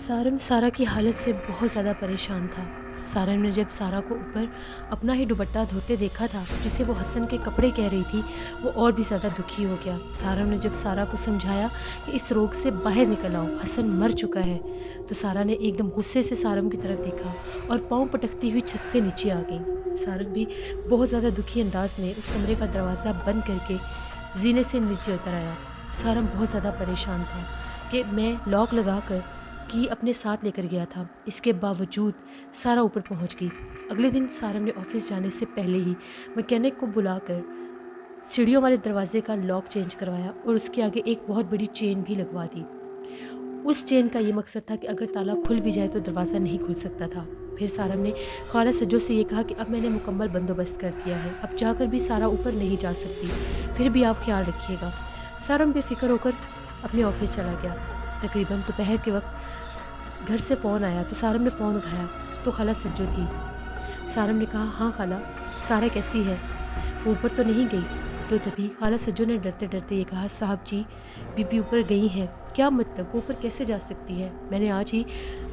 سارا کی حالت سے بہت زیادہ پریشان تھا۔ سارا نے جب سارا کو اوپر اپنا ہی دوپٹہ دھوتے دیکھا تھا جسے وہ حسن کے کپڑے کہہ رہی تھی، وہ اور بھی زیادہ دکھی ہو گیا۔ سارا نے جب سارا کو سمجھایا کہ اس روگ سے باہر نکل آؤ، حسن مر چکا ہے، تو سارا نے ایک دم غصے سے سارم کی طرف دیکھا اور پاؤں پٹکتی ہوئی چھت سے نیچے آ گئی۔ سارم بھی بہت زیادہ دکھی انداز میں اس کمرے کا دروازہ بند کر کے زینے سے نیچے اتر آیا۔ سارم بہت زیادہ پریشان تھا کہ میں لاک لگا کر کی اپنے ساتھ لے کر گیا تھا، اس کے باوجود سارا اوپر پہنچ گئی۔ اگلے دن سارم نے آفس جانے سے پہلے ہی میکینک کو بلا کر سیڑھیوں والے دروازے کا لاک چینج کروایا اور اس کے آگے ایک بہت بڑی چین بھی لگوا دی۔ اس چین کا یہ مقصد تھا کہ اگر تالا کھل بھی جائے تو دروازہ نہیں کھل سکتا تھا۔ پھر سارم نے خالہ سجو سے یہ کہا کہ اب میں نے مکمل بندوبست کر دیا ہے، اب جا کر بھی سارا اوپر نہیں جا سکتی، پھر بھی آپ خیال رکھیے گا۔ سارم بے فکر ہو کر اپنے آفس چلا گیا۔ تقریباً دوپہر کے وقت گھر سے فون آیا تو سارم نے فون اٹھایا تو خالہ سجو تھی۔ سارم نے کہا، ہاں خالہ، سارا کیسی ہے؟ وہ اوپر تو نہیں گئی؟ تو تبھی خالہ سجو نے ڈرتے ڈرتے یہ کہا، صاحب جی، بی بی اوپر گئی ہیں۔ کیا مطلب؟ وہ اوپر کیسے جا سکتی ہے؟ میں نے آج ہی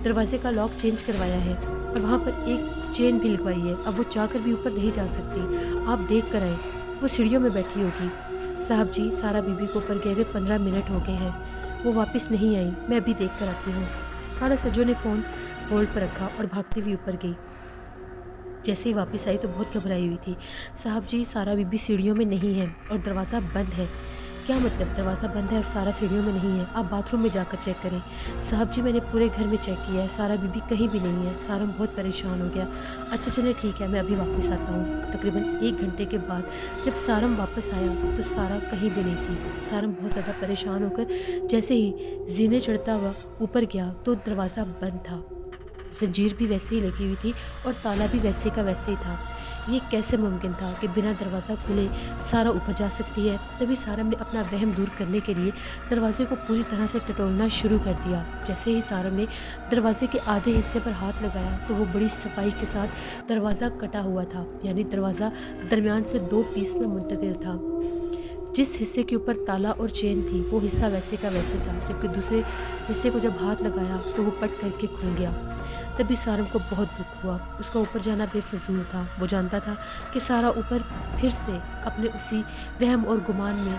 دروازے کا لاک چینج کروایا ہے اور وہاں پر ایک چین بھی لگوائی ہے، اب وہ چاہ کر بھی اوپر نہیں جا سکتی، آپ دیکھ کر آئیں، وہ سیڑھیوں میں بیٹھی ہوگی۔ صاحب جی، سارا بی بی کو اوپر گئے ہوئے 15 منٹ ہو گئے ہیں، وہ واپس نہیں آئی، میں ابھی دیکھ کر آتی ہوں۔ خالہ سجو نے فون ہولڈ پر رکھا اور بھاگتی ہوئی اوپر گئی۔ جیسے ہی واپس آئی تو بہت گھبرائی ہوئی تھی۔ صاحب جی، سارا بی بی سیڑھیوں میں نہیں ہے اور دروازہ بند ہے۔ کیا مطلب دروازہ بند ہے اور سارا سیڑھیوں میں نہیں ہے؟ آپ باتھ روم میں جا کر چیک کریں۔ صاحب جی، میں نے پورے گھر میں چیک کیا ہے، سارا بی بی کہیں بھی نہیں ہے۔ سارم بہت پریشان ہو گیا۔ اچھا چلے ٹھیک ہے، میں ابھی واپس آتا ہوں۔ تقریباً 1 گھنٹے کے بعد جب سارم واپس آیا تو سارا کہیں بھی نہیں تھی۔ سارم بہت زیادہ پریشان ہو کر جیسے ہی زینے چڑھتا ہوا اوپر گیا تو دروازہ بند تھا، زنجیر بھی ویسے ہی لگی ہوئی تھی اور تالا بھی ویسے کا ویسے ہی تھا۔ یہ کیسے ممکن تھا کہ بنا دروازہ کھلے سارا اوپر جا سکتی ہے؟ تبھی سارم نے اپنا وہم دور کرنے کے لیے دروازے کو پوری طرح سے ٹٹولنا شروع کر دیا۔ جیسے ہی سارم نے دروازے کے آدھے حصے پر ہاتھ لگایا تو وہ بڑی صفائی کے ساتھ دروازہ کٹا ہوا تھا، یعنی دروازہ درمیان سے 2 پیس میں منتقل تھا۔ جس حصے کے اوپر تالا اور چین تھی وہ حصہ ویسے کا ویسے تھا، جبکہ دوسرے حصے کو جب ہاتھ لگایا تو وہ پٹ کر کے کھل گیا۔ تبھی سارم کو بہت دکھ ہوا، اس کا اوپر جانا بے فضول تھا۔ وہ جانتا تھا کہ سارا اوپر پھر سے اپنے اسی وہم اور گمان میں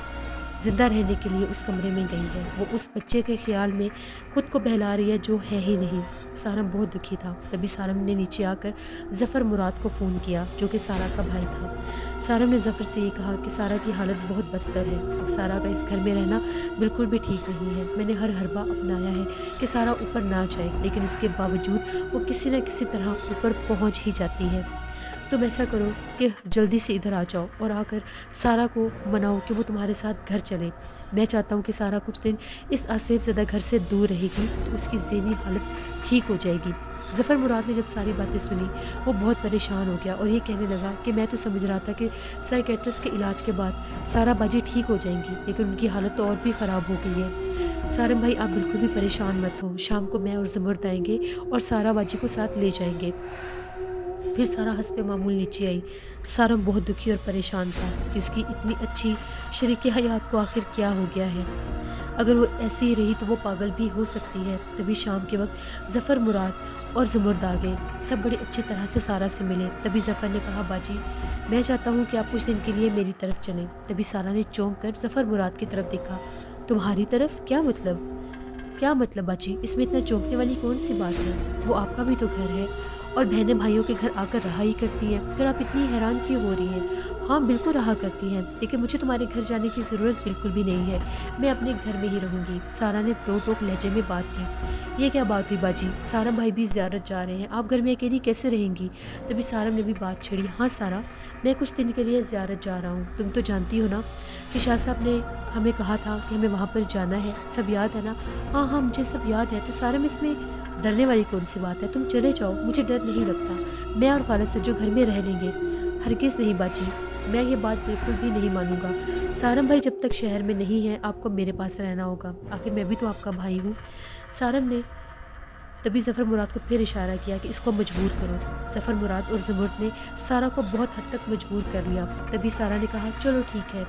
زندہ رہنے کے لیے اس کمرے میں گئی ہے، وہ اس بچے کے خیال میں خود کو بہلا رہی ہے جو ہے ہی نہیں۔ سارم بہت دکھی تھا۔ تبھی سارم نے نیچے آ کر ظفر مراد کو فون کیا جو کہ سارا کا بھائی تھا۔ سارم نے ظفر سے یہ کہا کہ سارا کی حالت بہت بدتر ہے، اب سارا کا اس گھر میں رہنا بالکل بھی ٹھیک نہیں ہے۔ میں نے ہر حربہ اپنایا ہے کہ سارا اوپر نہ جائے، لیکن اس کے باوجود وہ کسی نہ کسی طرح اوپر پہنچ ہی جاتی ہے۔ تم ایسا کرو کہ جلدی سے ادھر آ جاؤ اور آ کر سارا کو مناؤ کہ وہ تمہارے ساتھ گھر چلے۔ میں چاہتا ہوں کہ سارا کچھ دن اس آصف زدہ گھر سے دور رہے گی تو اس کی ذہنی حالت ٹھیک ہو جائے گی۔ ظفر مراد نے جب ساری باتیں سنی وہ بہت پریشان ہو گیا اور یہ کہنے لگا کہ میں تو سمجھ رہا تھا کہ سائیکیٹرسٹ کے علاج کے بعد سارا باجی ٹھیک ہو جائیں گی، لیکن ان کی حالت تو اور بھی خراب ہو گئی ہے۔ سارم بھائی، آپ بالکل بھی پریشان مت ہو، شام کو میں اور زمرد آئیں گے اور سارا باجی کو ساتھ لے جائیں گے۔ پھر سارا حسب معمول نیچے آئی۔ سارم بہت دکھی اور پریشان تھا کہ اس کی اتنی اچھی شریک حیات کو آخر کیا ہو گیا ہے، اگر وہ ایسی ہی رہی تو وہ پاگل بھی ہو سکتی ہے۔ تبھی شام کے وقت ظفر مراد اور زمرد آ گئے، سب بڑی اچھی طرح سے سارا سے ملے۔ تبھی ظفر نے کہا، باجی میں چاہتا ہوں کہ آپ کچھ دن کے لیے میری طرف چلیں۔ تبھی سارا نے چونک کر ظفر مراد کی طرف دیکھا۔ تمہاری طرف؟ کیا مطلب؟ کیا مطلب باجی؟ اس میں اتنا چونکنے والی کون سی بات ہے؟ وہ آپ کا بھی تو گھر ہے اور بہنیں بھائیوں کے گھر آ کر رہا ہی کرتی ہیں، پھر آپ اتنی حیران کیوں ہو رہی ہیں؟ ہاں بالکل رہا کرتی ہیں، لیکن مجھے تمہارے گھر جانے کی ضرورت بالکل بھی نہیں ہے، میں اپنے گھر میں ہی رہوں گی۔ سارا نے دو ٹوک لہجے میں بات کی۔ یہ کیا بات ہوئی باجی؟ سارم بھائی بھی زیارت جا رہے ہیں، آپ گھر میں اکیلی کیسے رہیں گی؟ تبھی سارم نے بھی بات چھڑی۔ ہاں سارا، میں کچھ دن کے لیے زیارت جا رہا ہوں، تم تو جانتی ہو نا کہ شاہ صاحب نے ہمیں کہا تھا کہ ہمیں وہاں پر جانا ہے، سب یاد ہے نا؟ ہاں ہاں مجھے سب یاد ہے۔ تو سارم، اس میں ڈرنے والی کون سی بات ہے؟ تم چلے جاؤ، مجھے ڈر نہیں لگتا، میں اور خالد سے جو گھر میں رہ لیں گے۔ ہرگز نہیں باجی، میں یہ بات بالکل بھی نہیں مانوں گا۔ سارم بھائی جب تک شہر میں نہیں ہے آپ کو میرے پاس رہنا ہوگا، آخر میں بھی تو آپ کا بھائی ہوں۔ سارم نے تبھی ظفر مراد کو پھر اشارہ کیا کہ اس کو مجبور کرو۔ ظفر مراد اور زمرد نے سارا کو بہت حد تک مجبور کر لیا۔ تبھی سارا نے کہا، چلو ٹھیک ہے،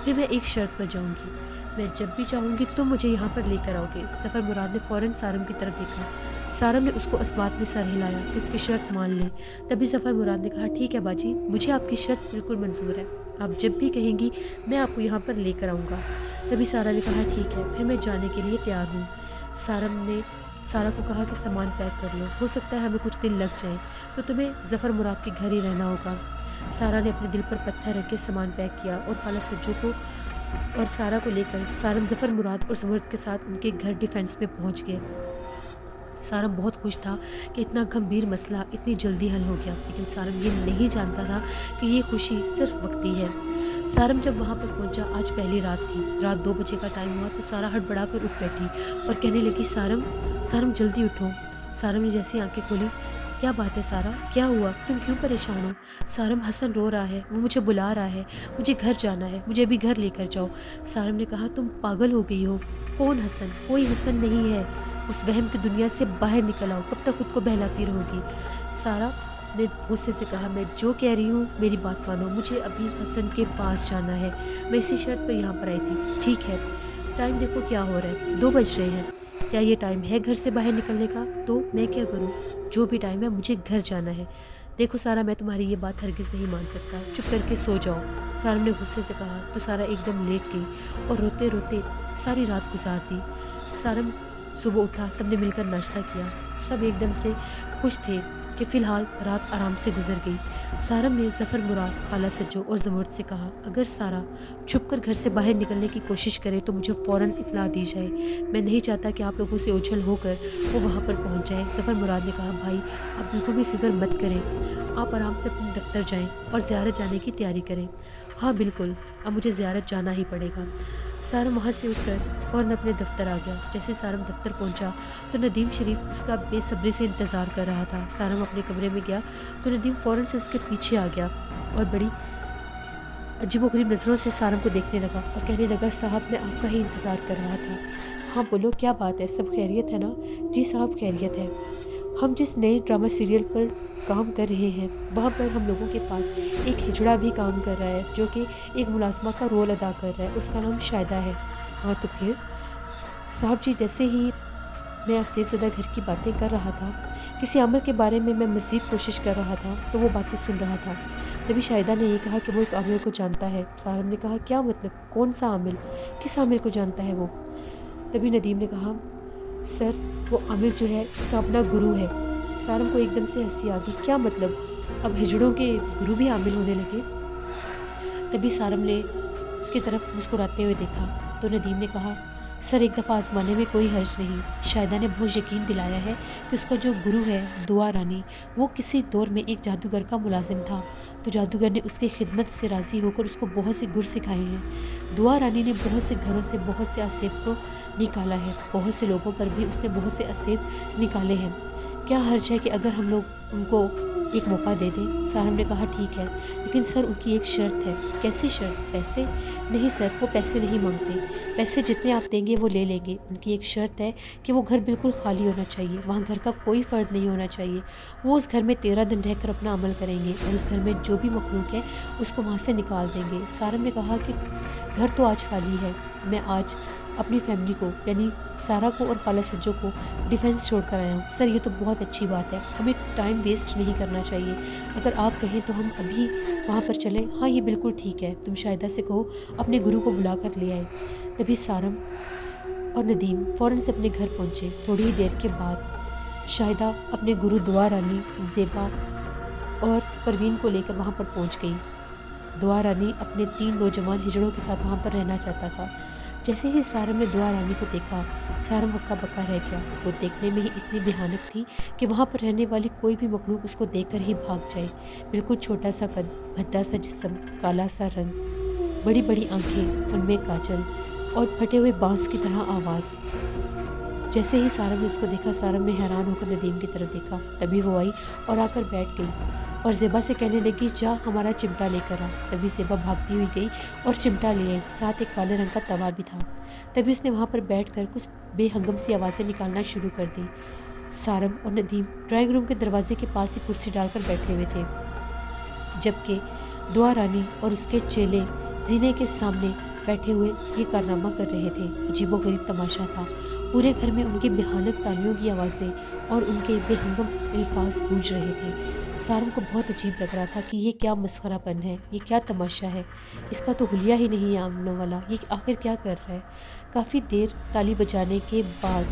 پھر میں ایک شرط پر جاؤں گی، میں جب بھی چاہوں گی تم مجھے یہاں پر لے کر آؤ گے۔ ظفر مراد نے فوراً سارم کی طرف دیکھا۔ سارم نے اس کو اس بات میں سر ہلایا کہ اس کی شرط مان لیں۔ تبھی ظفر مراد نے کہا ٹھیک ہے باجی، مجھے آپ کی شرط بالکل منظور ہے، آپ جب بھی کہیں گی میں آپ کو یہاں پر لے کر آؤں گا۔ تبھی سارا نے کہا ٹھیک ہے، پھر میں جانے کے لیے تیار ہوں۔ سارم نے سارا کو کہا کہ سامان پیک کر لو، ہو سکتا ہے ہمیں کچھ دن لگ جائیں تو تمہیں ظفر مراد کے گھر ہی رہنا ہوگا۔ سارا نے اپنے دل پر پتھر رکھ کے سامان پیک کیا اور خالہ سجو کو اور سارا کو لے کر سارم ظفر مراد اور زمرد کے ساتھ ان کے گھر ڈیفینس میں پہنچ گئے۔ سارم بہت خوش تھا کہ اتنا گھمبیر مسئلہ اتنی جلدی حل ہو گیا، لیکن سارم یہ نہیں جانتا تھا کہ یہ خوشی صرف وقتی ہے۔ سارم جب وہاں پر پہنچا، آج پہلی رات تھی، رات 2 بجے کا ٹائم ہوا تو سارا ہڑبڑا کر اٹھ بیٹھی اور کہنے لگی سارم جلدی اٹھو۔ سارم نے جیسی آنکھیں کھولی، کیا بات ہے سارا، کیا ہوا، تم کیوں پریشان ہو؟ سارم، حسن رو رہا ہے، وہ مجھے بلا رہا ہے، مجھے گھر جانا ہے، مجھے ابھی گھر لے کر جاؤ۔ سارم نے کہا تم پاگل ہو گئی ہو، کون حسن؟ کوئی حسن نہیں ہے، اس وہم کی دنیا سے باہر نکل آؤ، کب تک خود کو بہلاتی رہو گی؟ سارا نے غصے سے کہا میں جو کہہ رہی ہوں میری بات مانو، مجھے ابھی حسن کے پاس جانا ہے، میں اسی شرط پر یہاں پر آئی تھی۔ ٹھیک ہے، ٹائم دیکھو کیا ہو رہا ہے، 2 بج رہے ہیں، کیا یہ ٹائم ہے گھر سے باہر نکلنے کا؟ تو میں کیا کروں؟ جو بھی ٹائم ہے مجھے گھر جانا ہے۔ دیکھو سارا، میں تمہاری یہ بات ہرگز نہیں مان سکتا، چپ کر کے سو جاؤ۔ سارم نے غصے سے کہا تو سارا ایک دم لیٹ گئی اور روتے روتے ساری رات گزار دی۔ سارم صبح اٹھا، سب نے مل کر ناشتہ کیا، سب ایک دم سے خوش تھے کہ فی الحال رات آرام سے گزر گئی۔ سارم نے ظفر مراد، خالہ سجو اور زمرد سے کہا اگر سارا چھپ کر گھر سے باہر نکلنے کی کوشش کرے تو مجھے فوراً اطلاع دی جائے، میں نہیں چاہتا کہ آپ لوگوں سے اوجھل ہو کر وہ وہاں پر پہنچ جائے۔ ظفر مراد نے کہا بھائی آپ بالکل بھی فکر مت کریں، آپ آرام سے اپنے دفتر جائیں اور زیارت جانے کی تیاری کریں۔ ہاں بالکل، اب مجھے زیارت جانا ہی پڑے گا۔ سارم وہاں سے اٹھ کر فوراً اپنے دفتر آ گیا۔ جیسے سارم دفتر پہنچا تو ندیم شریف اس کا بے صبری سے انتظار کر رہا تھا۔ سارم اپنے کمرے میں گیا تو ندیم فوراً سے اس کے پیچھے آ گیا اور بڑی عجیب و غریب نظروں سے سارم کو دیکھنے لگا اور کہنے لگا صاحب میں آپ کا ہی انتظار کر رہا تھا۔ ہاں بولو کیا بات ہے، سب خیریت ہے نا؟ جی صاحب خیریت ہے، ہم جس نئے ڈرامہ سیریل پر کام کر رہے ہیں وہاں پر ہم لوگوں کے پاس ایک ہجڑا بھی کام کر رہا ہے جو کہ ایک ملازمہ کا رول ادا کر رہا ہے، اس کا نام شائدہ ہے۔ ہاں تو پھر صاحب جی، جیسے ہی میں آصف زدہ گھر کی باتیں کر رہا تھا، کسی عمل کے بارے میں مزید کوشش کر رہا تھا تو وہ باتیں سن رہا تھا، تبھی شائدہ نے یہ کہا کہ وہ ایک عامل کو جانتا ہے۔ سارم نے کہا کیا مطلب، کون سا عامل، کس عامل کو جانتا ہے وہ؟ تبھی ندیم نے کہا سر وہ عامل جو ہے اس کا اپنا گرو ہے۔ سارم کو ایک دم سے ہنسی آ گئی، کیا مطلب، اب ہجڑوں کے گرو بھی عامل ہونے لگے؟ تبھی سارم نے اس کی طرف مسکراتے ہوئے دیکھا تو ندیم نے کہا سر ایک دفعہ آزمانے میں کوئی حرج نہیں۔ شائدہ نے بہت یقین دلایا ہے کہ اس کا جو گرو ہے دعا رانی، وہ کسی دور میں ایک جادوگر کا ملازم تھا، تو جادوگر نے اس کی خدمت سے راضی ہو کر اس کو بہت سے گر سکھائے ہیں۔ دعا رانی نے بہت سے گھروں سے بہت سے اسیب کو نکالا ہے، بہت سے لوگوں پر بھی اس نے بہت سے اسیب نکالے ہیں، کیا حرج ہے کہ اگر ہم لوگ ان کو ایک موقع دے دیں؟ سارم نے کہا ٹھیک ہے، لیکن سر ان کی ایک شرط ہے۔ کیسی شرط؟ پیسے؟ نہیں سر، وہ پیسے نہیں مانگتے، پیسے جتنے آپ دیں گے وہ لے لیں گے۔ ان کی ایک شرط ہے کہ وہ گھر بالکل خالی ہونا چاہیے، وہاں گھر کا کوئی فرد نہیں ہونا چاہیے، وہ اس گھر میں 13 دن رہ کر اپنا عمل کریں گے اور اس گھر میں جو بھی مخلوق ہے اس کو وہاں سے نکال دیں گے۔ سارم نے کہا کہ گھر تو آج خالی ہے، میں آج اپنی فیملی کو یعنی سارا کو اور خالہ سجو کو ڈیفینس چھوڑ کر آیا ہوں۔ سر یہ تو بہت اچھی بات ہے، ہمیں ٹائم ویسٹ نہیں کرنا چاہیے، اگر آپ کہیں تو ہم ابھی وہاں پر چلیں؟ ہاں یہ بالکل ٹھیک ہے، تم شائدہ سے کہو اپنے گرو کو بلا کر لے آئے۔ تبھی سارم اور ندیم فوراً سے اپنے گھر پہنچے۔ تھوڑی ہی دیر کے بعد شائدہ اپنے گرو دعا رانی، زیبا اور پروین کو لے کر وہاں پر پہنچ گئی۔ دعا رانی اپنے 3 نوجوان ہجڑوں کے ساتھ وہاں پر رہنا چاہتا تھا۔ جیسے ہی سارم نے دعا رانی کو دیکھا، سارم ہکا بکا رہ گیا، وہ دیکھنے میں ہی اتنی بھیانک تھی کہ وہاں پر رہنے والی کوئی بھی مخلوق اس کو دیکھ کر ہی بھاگ جائے۔ بالکل چھوٹا سا قد، بھدا سا جسم، کالا سا رنگ، بڑی بڑی آنکھیں، ان میں کاجل اور پھٹے ہوئے بانس کی طرح آواز۔ جیسے ہی سارم نے اس کو دیکھا، سارم نے حیران ہو کر ندیم کی طرف دیکھا، تبھی وہ آئی اور آ کر بیٹھ گئی اور زیبا سے کہنے لگی جا ہمارا چمٹا لے کر آ۔ تبھی زیبا بھاگتی ہوئی گئی اور چمٹا لے آئی، ساتھ ایک کالے رنگ کا توا بھی تھا۔ تبھی اس نے وہاں پر بیٹھ کر کچھ بے ہنگم سی آوازیں نکالنا شروع کر دی۔ سارم اور ندیم ڈرائنگ روم کے دروازے کے پاس ہی کرسی ڈال کر بیٹھے ہوئے تھے، جبکہ دعا رانی اور اس کے چیلے زینے کے سامنے بیٹھے ہوئے یہ کارنامہ کر رہے تھے۔ عجیب و غریب تماشا تھا، پورے گھر میں ان کی بھیانک تالیوں کی آوازیں اور ان کے بے ہنگم الفاظ گونج رہے تھے۔ سارم کو بہت عجیب لگ رہا تھا کہ یہ کیا مسخرہ پن ہے، یہ کیا تماشا ہے، اس کا تو حلیہ ہی نہیں ہے آمنے والا، یہ آخر کیا کر رہا ہے۔ کافی دیر تالی بجانے کے بعد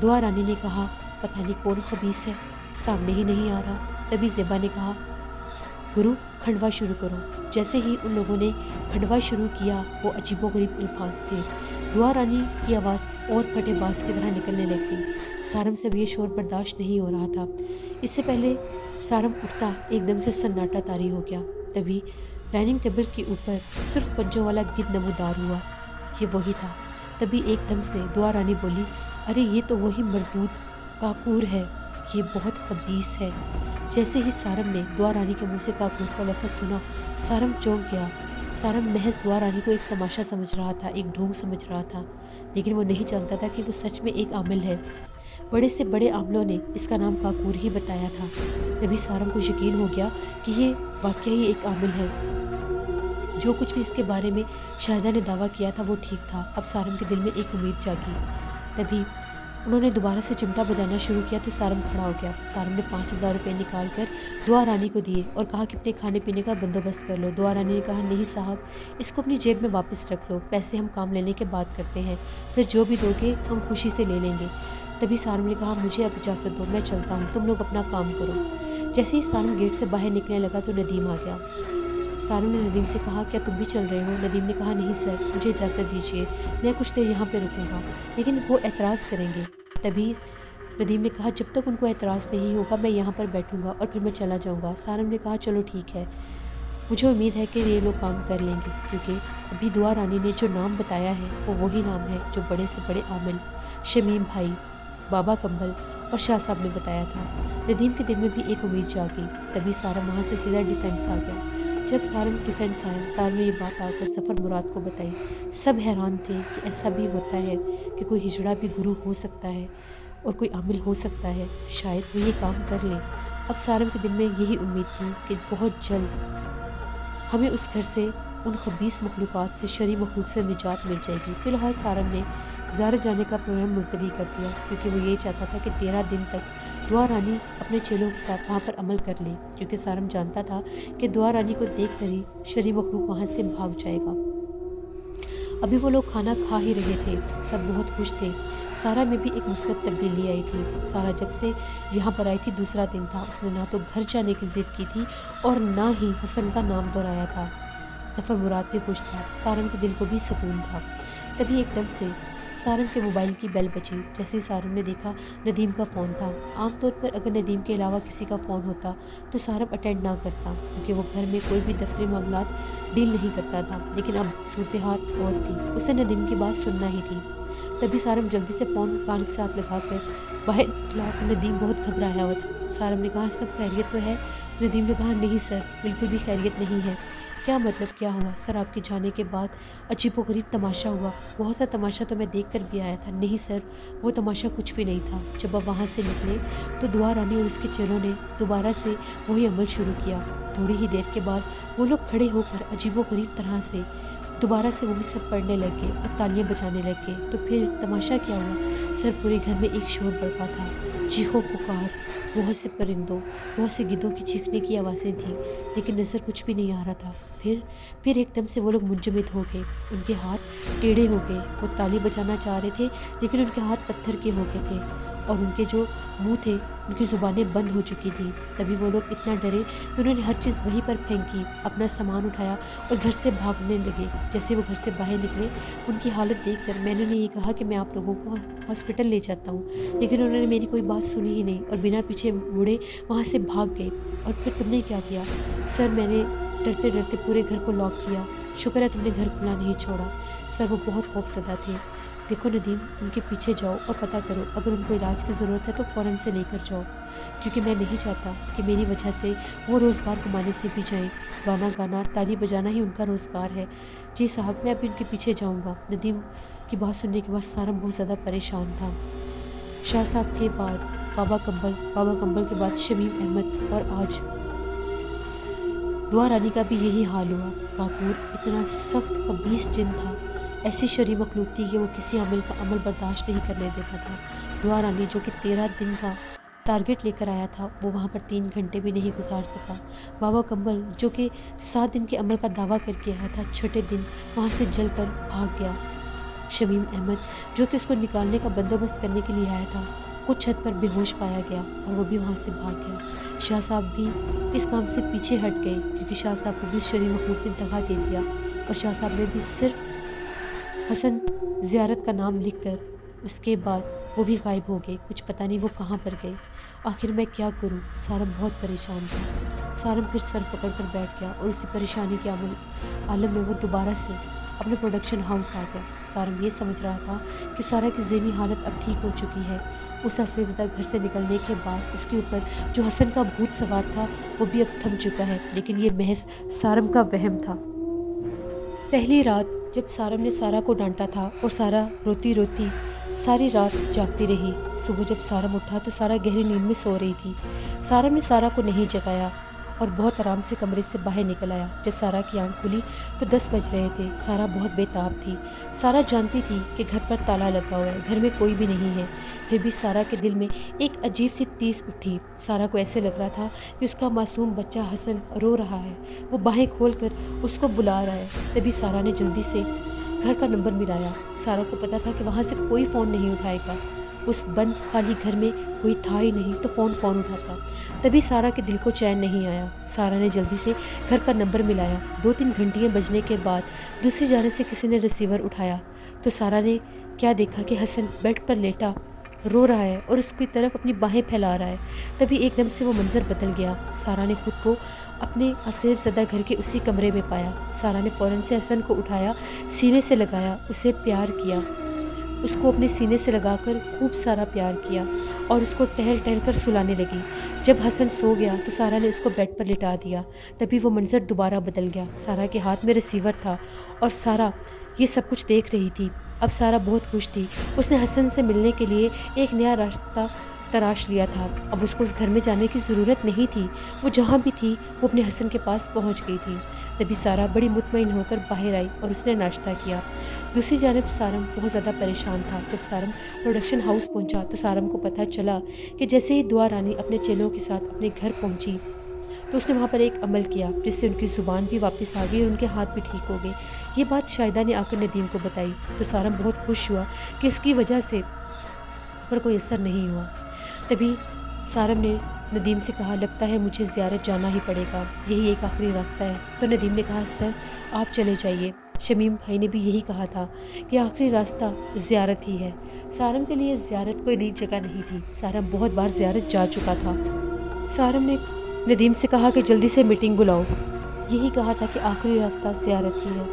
دعا رانی نے کہا، پتہ نہیں کون خبیث ہے، سامنے ہی نہیں آ رہا۔ تبھی زیبا نے کہا، گرو کھنڈوا شروع کرو۔ جیسے ہی ان لوگوں نے کھنڈوا شروع کیا، وہ عجیب و غریب الفاظ تھے۔ دعا رانی کی آواز اور پھٹے باز کی طرح نکلنے لگ گئی۔ سارم سے اب یہ شور برداشت نہیں ہو رہا تھا۔ اس سے پہلے سارم اٹھتا ایک دم سے سناٹا طاری ہو گیا۔ تبھی ڈائننگ ٹیبل کے اوپر سرخ پنجوں والا گدھ نمودار ہوا۔ یہ وہی تھا۔ تبھی ایک دم سے دعا رانی بولی، ارے یہ تو وہی مردود کاکور ہے، یہ بہت خبیث ہے۔ جیسے ہی سارم نے دعا رانی کے منہ سے کاکور کا لفظ سنا، سارم چونک گیا۔ سارم محض دعا رانی کو ایک تماشا سمجھ رہا تھا، ایک ڈھونگ سمجھ رہا تھا، لیکن وہ نہیں جانتا تھا کہ وہ سچ میں ایک عامل ہے۔ بڑے سے بڑے عاملوں نے اس کا نام کاکور ہی بتایا تھا۔ تبھی سارم کو یقین ہو گیا کہ یہ واقعی ایک عامل ہے۔ جو کچھ بھی اس کے بارے میں شاہدہ نے دعویٰ کیا تھا وہ ٹھیک تھا۔ اب سارم کے دل میں ایک امید جاگی۔ تبھی انہوں نے دوبارہ سے چمٹا بجانا شروع کیا تو سارم کھڑا ہو گیا۔ سارم نے 5000 روپے نکال کر دعا رانی کو دیے اور کہا کہ اپنے کھانے پینے کا بندوبست کر لو۔ دعا رانی نے کہا، نہیں صاحب، اس کو اپنی جیب میں واپس رکھ لو، پیسے ہم کام لینے کے بعد کرتے ہیں، پھر جو بھی دو گے ہم خوشی سے لے لیں گے۔ تبھی سارم نے کہا، مجھے اب اجازت دو، میں چلتا ہوں، تم لوگ اپنا کام کرو۔ جیسے ہی سارم گیٹ سے باہر نکلنے لگا تو ندیم آ گیا۔ سارم نے ندیم سے کہا، کیا تم بھی چل رہے ہو؟ ندیم نے کہا، نہیں سر، مجھے اجازت دیجیے، میں کچھ دیر یہاں پہ رکوں گا، لیکن وہ اعتراض کریں گے۔ تبھی ندیم نے کہا، جب تک ان کو اعتراض نہیں ہوگا میں یہاں پر بیٹھوں گا اور پھر میں چلا جاؤں گا۔ سارم نے کہا، چلو ٹھیک ہے، مجھے امید ہے کہ یہ لوگ کام کر لیں گے، کیونکہ ابھی دعا رانی نے جو نام بتایا ہے وہ وہی نام ہے جو بڑے سے بڑے عامل شمیم بھائی، بابا کمبل اور شاہ صاحب نے بتایا تھا۔ ندیم کے دل میں بھی ایک امید جاگی۔ تبھی سارم وہاں سے سیدھا ڈیفینس آ گیا۔ جب سارم ڈیفینس آیا، سارم نے یہ بات آ کر ظفر مراد کو بتائی۔ سب حیران تھے کہ ایسا بھی ہوتا ہے کہ کوئی ہجڑا بھی گرو ہو سکتا ہے اور کوئی عامل ہو سکتا ہے، شاید وہ یہ کام کر لیں۔ اب سارم کے دل میں یہی امید تھی کہ بہت جلد ہمیں اس گھر سے، ان خبیث مخلوقات سے، شرعی مخلوق سے نجات مل جائے گی۔ فی الحال سارم نے زیارت جانے کا پروگرام ملتوی کر دیا، کیونکہ وہ یہ چاہتا تھا کہ 13 دن تک دعا رانی اپنے چیلوں کے ساتھ وہاں پر عمل کر لے، کیونکہ سارم جانتا تھا کہ دعا رانی کو دیکھ کر ہی شرعی مخلوق وہاں سے بھاگ جائے گا۔ ابھی وہ لوگ کھانا کھا ہی رہے تھے، سب بہت خوش تھے۔ سارا میں بھی ایک مثبت تبدیلی آئی تھی۔ سارا جب سے یہاں پر آئی تھی دوسرا دن تھا، اس نے نہ تو گھر جانے کی ضد کی تھی اور نہ ہی حسن کا نام دہرایا تھا۔ ظفر مراد بھی خوش تھا، سارم کے دل کو بھی سکون تھا۔ تبھی ایک دم سے سارم کے موبائل کی بیل بجی۔ جیسے سارم نے دیکھا ندیم کا فون تھا۔ عام طور پر اگر ندیم کے علاوہ کسی کا فون ہوتا تو سارم اٹینڈ نہ کرتا، کیونکہ وہ گھر میں کوئی بھی دفتری معاملات ڈیل نہیں کرتا تھا، لیکن اب صورتحال اور تھی، اسے ندیم کی بات سننا ہی تھی۔ تبھی سارم جلدی سے فون کان کے ساتھ لگا کر باہر نکلا تو ندیم بہت گھبرایا ہوا تھا۔ سارم نے کہا، سب خیریت تو ہے؟ ندیم نے کہا، نہیں سر، بالکل بھی خیریت نہیں ہے۔ کیا مطلب، کیا ہوا؟ سر آپ کے جانے کے بعد عجیب و غریب تماشا ہوا، بہت سا تماشا تو میں دیکھ کر بھی آیا تھا۔ نہیں سر، وہ تماشا کچھ بھی نہیں تھا۔ جب آپ وہاں سے نکلے تو دعا رانی اور اس کے چیلوں نے دوبارہ سے وہی عمل شروع کیا۔ تھوڑی ہی دیر کے بعد وہ لوگ کھڑے ہو کر عجیب و غریب طرح سے دوبارہ سے وہی سب پڑھنے لگ گئے اور تالیاں بجانے لگ گئے۔ تو پھر تماشا کیا ہوا؟ سر پورے گھر میں ایک شور برپا تھا، چیخو پکار، بہت سے پرندوں، بہت سے گدھوں کی چیخنے کی آوازیں تھیں، لیکن نظر کچھ بھی نہیں آ رہا تھا۔ پھر ایک دم سے وہ لوگ منجمد ہو گئے، ان کے ہاتھ ٹیڑھے ہو گئے، وہ تالی بجانا چاہ رہے تھے لیکن ان کے ہاتھ پتھر کے ہو گئے تھے اور ان کے جو منہ تھے ان کی زبانیں بند ہو چکی تھیں۔ تبھی وہ لوگ اتنا ڈرے کہ انہوں نے ہر چیز وہیں پر پھینکی، اپنا سامان اٹھایا اور گھر سے بھاگنے لگے۔ جیسے وہ گھر سے باہر نکلے، ان کی حالت دیکھ کر میں نے یہ کہا کہ میں آپ لوگوں کو ہاسپٹل لے جاتا ہوں، لیکن انہوں نے میری کوئی بات سنی ہی نہیں اور بنا پیچھے مڑے وہاں سے بھاگ گئے۔ اور پھر تم نے کیا کیا؟ سر میں نے ڈرتے ڈرتے پورے گھر کو لاک کیا، شکر ہے تم نے گھر کھلا نہیں چھوڑا۔ سر وہ بہت خوف زدہ تھے۔ دیکھو ندیم، ان کے پیچھے جاؤ اور پتہ کرو، اگر ان کو علاج کی ضرورت ہے تو فوراً سے لے کر جاؤ، کیونکہ میں نہیں چاہتا کہ میری وجہ سے وہ روزگار کمانے سے بھی جائیں۔ گانا، تالی بجانا ہی ان کا روزگار ہے۔ جی صاحب، میں ابھی ان کے پیچھے جاؤں گا۔ ندیم کی بات سننے کے بعد سارم بہت زیادہ پریشان تھا۔ شاہ صاحب کے بعد بابا کمبل کے بعد شمیم احمد اور آج دعا رانی کا بھی یہی حال ہوا۔ کاکور اتنا سخت خبیث جن تھا ایسی شرعی مخلوق تھی کہ وہ کسی عمل کا عمل برداشت نہیں کرنے دیتا تھا۔ دعا رانی جو کہ 13 دن کا ٹارگٹ لے کر آیا تھا وہ وہاں پر 3 گھنٹے بھی نہیں گزار سکا۔ بابا کمبل جو کہ 7 دن کے عمل کا دعویٰ کر کے آیا تھا چھٹے دن وہاں سے جل کر بھاگ گیا۔ شمیم احمد جو کہ اس کو نکالنے کا بندوبست کرنے کے لیے آیا تھا کچھ چھت پر بے ہوش پایا گیا اور وہ بھی وہاں سے بھاگ گیا۔ شاہ صاحب بھی اس کام سے پیچھے ہٹ گئے کیونکہ شاہ صاحب کو بھی شرعی مخلوق نے دغا دے دیا اور شاہ صاحب نے بھی صرف حسن زیارت کا نام لکھ کر اس کے بعد وہ بھی غائب ہو گئے۔ کچھ پتہ نہیں وہ کہاں پر گئے۔ آخر میں کیا کروں؟ سارم بہت پریشان تھا۔ سارم پھر سر پکڑ کر بیٹھ گیا اور اسی پریشانی کے عالم میں وہ دوبارہ سے اپنے پروڈکشن ہاؤس آ گیا۔ سارم یہ سمجھ رہا تھا کہ سارا کی ذہنی حالت اب ٹھیک ہو چکی ہے۔ اس عصر گھر سے نکلنے کے بعد اس کے اوپر جو حسن کا بھوت سوار تھا وہ بھی اب تھم چکا ہے، لیکن یہ محض سارم کا وہم تھا۔ پہلی رات جب سارم نے سارا کو ڈانٹا تھا اور سارا روتی روتی ساری رات جاگتی رہی، صبح جب سارم اٹھا تو سارا گہری نیند میں سو رہی تھی۔ سارم نے سارا کو نہیں جگایا اور بہت آرام سے کمرے سے باہر نکل آیا۔ جب سارا کی آنکھ کھلی تو 10 بج رہے تھے۔ سارا بہت بے تاب تھی۔ سارا جانتی تھی کہ گھر پر تالا لگا ہوا ہے، گھر میں کوئی بھی نہیں ہے، پھر بھی سارا کے دل میں ایک عجیب سی تیس اٹھی۔ سارا کو ایسے لگ رہا تھا کہ اس کا معصوم بچہ حسن رو رہا ہے، وہ باہیں کھول کر اس کو بلا رہا ہے۔ تبھی سارا نے جلدی سے گھر کا نمبر ملایا۔ سارا کو پتا تھا کہ وہاں سے کوئی فون نہیں اٹھائے گا، اس بند خالی گھر میں کوئی تھا ہی نہیں تو فون کون اٹھاتا۔ تبھی سارا کے دل کو چین نہیں آیا۔ سارا نے جلدی سے گھر کا نمبر ملایا۔ 2-3 گھنٹیاں بجنے کے بعد دوسری جانب سے کسی نے ریسیور اٹھایا تو سارا نے کیا دیکھا کہ حسن بیڈ پر لیٹا رو رہا ہے اور اس کی طرف اپنی باہیں پھیلا رہا ہے۔ تبھی ایک دم سے وہ منظر بدل گیا۔ سارا نے خود کو اپنے عصیب زدہ گھر کے اسی کمرے میں پایا۔ سارا نے فوراً سے حسن کو اٹھایا، سینے سے لگایا، اسے پیار کیا، اس کو اپنے سینے سے لگا کر خوب سارا پیار کیا اور اس کو ٹہل ٹہل کر سلانے لگی۔ جب حسن سو گیا تو سارا نے اس کو بیڈ پر لٹا دیا۔ تبھی وہ منظر دوبارہ بدل گیا۔ سارا کے ہاتھ میں ریسیور تھا اور سارا یہ سب کچھ دیکھ رہی تھی۔ اب سارا بہت خوش تھی۔ اس نے حسن سے ملنے کے لیے ایک نیا راستہ تراش لیا تھا۔ اب اس کو اس گھر میں جانے کی ضرورت نہیں تھی، وہ جہاں بھی تھی وہ اپنے حسن کے پاس پہنچ گئی تھی۔ تبھی سارا بڑی مطمئن ہو کر باہر آئی اور اس نے ناشتہ کیا۔ دوسری جانب سارم بہت زیادہ پریشان تھا۔ جب سارم پروڈکشن ہاؤس پہنچا تو سارم کو پتہ چلا کہ جیسے ہی دعا رانی اپنے چیلوں کے ساتھ اپنے گھر پہنچی تو اس نے وہاں پر ایک عمل کیا جس سے ان کی زبان بھی واپس آ گئی اور ان کے ہاتھ بھی ٹھیک ہو گئے۔ یہ بات شاہدہ نے آ کر ندیم کو بتائی تو سارم بہت خوش ہوا کہ اس کی وجہ سے پر کوئی اثر نہیں ہوا۔ تبھی سارم نے ندیم سے کہا لگتا ہے مجھے زیارت جانا ہی پڑے گا، یہی ایک آخری راستہ ہے۔ تو ندیم نے کہا سر آپ چلے جائیے، شمیم بھائی نے بھی یہی کہا تھا کہ آخری راستہ زیارت ہی ہے۔ سارم کے لیے زیارت کوئی نئی جگہ نہیں تھی، سارم بہت بار زیارت جا چکا تھا۔ سارم نے ندیم سے کہا کہ جلدی سے میٹنگ بلاؤ، یہی کہا تھا کہ آخری راستہ زیارت ہی ہے۔